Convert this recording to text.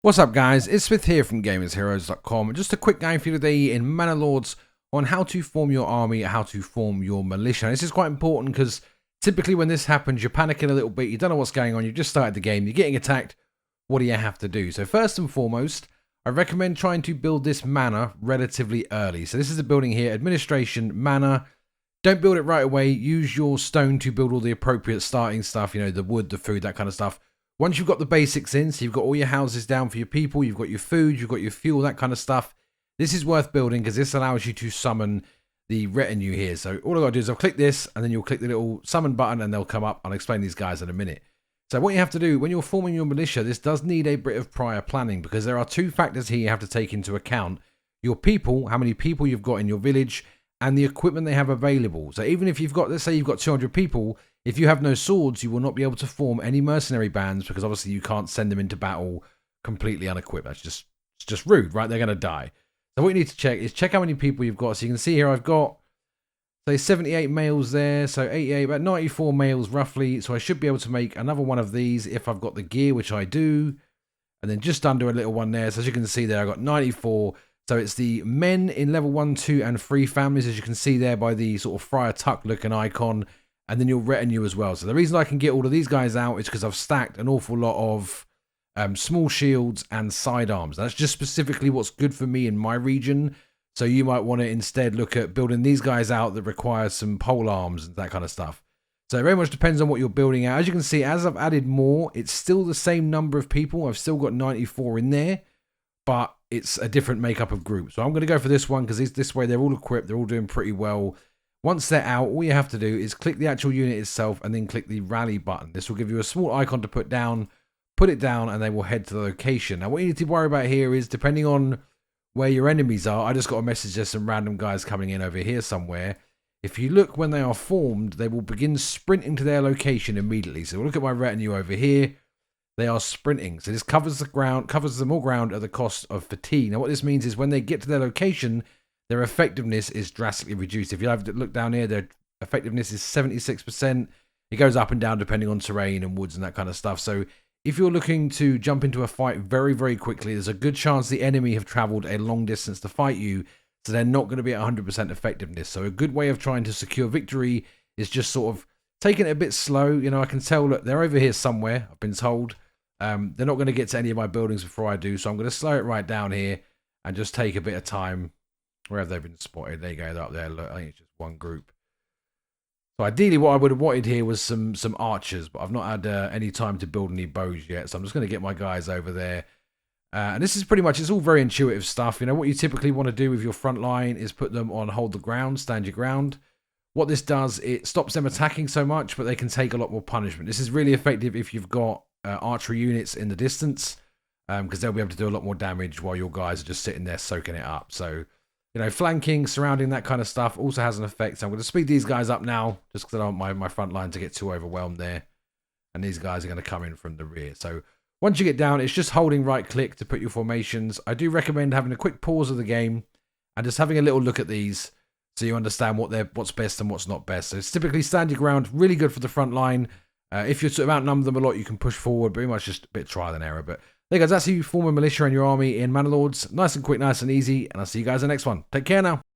What's up guys, it's Smith here from GamersHeroes.com. Just a quick guide for you today in Manor Lords on how to form your army, how to form your militia. And this is quite important because typically when this happens, you're panicking a little bit, you don't know what's going on, you've just started the game, you're getting attacked, what do you have to do? So first and foremost, I recommend trying to build this manor relatively early. So this is a building here, administration, manor. Don't build it right away, use your stone to build all the appropriate starting stuff, you know, the wood, the food, that kind of stuff. Once you've got the basics in, so you've got all your houses down for your people, you've got your food, you've got your fuel, that kind of stuff, this is worth building because this allows you to summon the retinue here. So all I've got to do is I'll click this and then you'll click the little summon button and they'll come up. I'll explain these guys in a minute. So what you have to do when you're forming your militia, this does need a bit of prior planning because there are two factors here you have to take into account. Your people, how many people you've got in your village, and the equipment they have available. So even if you've got, let's say you've got 200 people, if you have no swords, you will not be able to form any mercenary bands because obviously you can't send them into battle completely unequipped. That's just rude, right? They're going to die. So what you need to check is check how many people you've got. So you can see here I've got, say, 78 males there. So 88, about 94 males roughly. So I should be able to make another one of these if I've got the gear, which I do. And then just under a little one there. So as you can see there, I've got 94. So it's the men in level 1, 2, and 3 families, as you can see there by the sort of Friar Tuck looking icon. And then your retinue as well. So the reason I can get all of these guys out is because I've stacked an awful lot of small shields and sidearms. That's just specifically what's good for me in my region. So you might want to instead look at building these guys out that require some pole arms and that kind of stuff. So it very much depends on what you're building out. As you can see, as I've added more, it's still the same number of people. I've still got 94 in there, but it's a different makeup of group. So I'm going to go for this one because this way they're all equipped. They're all doing pretty well. Once they're out, all you have to do is click the actual unit itself and then click the rally button. This will give you a small icon to put down, put it down, and they will head to the location. Now, what you need to worry about here is depending on where your enemies are. I just got a message, there's some random guys coming in over here somewhere. If you look when they are formed, they will begin sprinting to their location immediately. So look at my retinue over here. They are sprinting. So this covers the ground, covers them all ground at the cost of fatigue. Now, what this means is when they get to their location, their effectiveness is drastically reduced. If you have to look down here, their effectiveness is 76%. It goes up and down depending on terrain and woods and that kind of stuff. So if you're looking to jump into a fight very, very quickly, there's a good chance the enemy have traveled a long distance to fight you. So they're not going to be at 100% effectiveness. So a good way of trying to secure victory is just sort of taking it a bit slow. You know, I can tell, look, they're over here somewhere, I've been told. They're not going to get to any of my buildings before I do. So I'm going to slow it right down here and just take a bit of time. Where have they been spotted? There you go, they're up there. Look, I think it's just one group. So ideally what I would have wanted here was some archers, but I've not had any time to build any bows yet. So I'm just going to get my guys over there. And this is pretty much, it's all very intuitive stuff. You know, what you typically want to do with your front line is put them on hold the ground, stand your ground. What this does, it stops them attacking so much, but they can take a lot more punishment. This is really effective if you've got archery units in the distance, because they'll be able to do a lot more damage while your guys are just sitting there soaking it up. So, you know, flanking, surrounding, that kind of stuff also has an effect. So I'm going to speed these guys up now, just because I don't want my front line to get too overwhelmed there. And these guys are going to come in from the rear. So once you get down, it's just holding right click to put your formations. I do recommend having a quick pause of the game and just having a little look at these so you understand what's best and what's not best. So it's typically stand your ground, really good for the front line. If you sort of outnumber them a lot, you can push forward, pretty much just a bit of trial and error. But there you guys, that's how you form a militia in your army in Manor Lords. Nice and quick, nice and easy. And I'll see you guys in the next one. Take care now.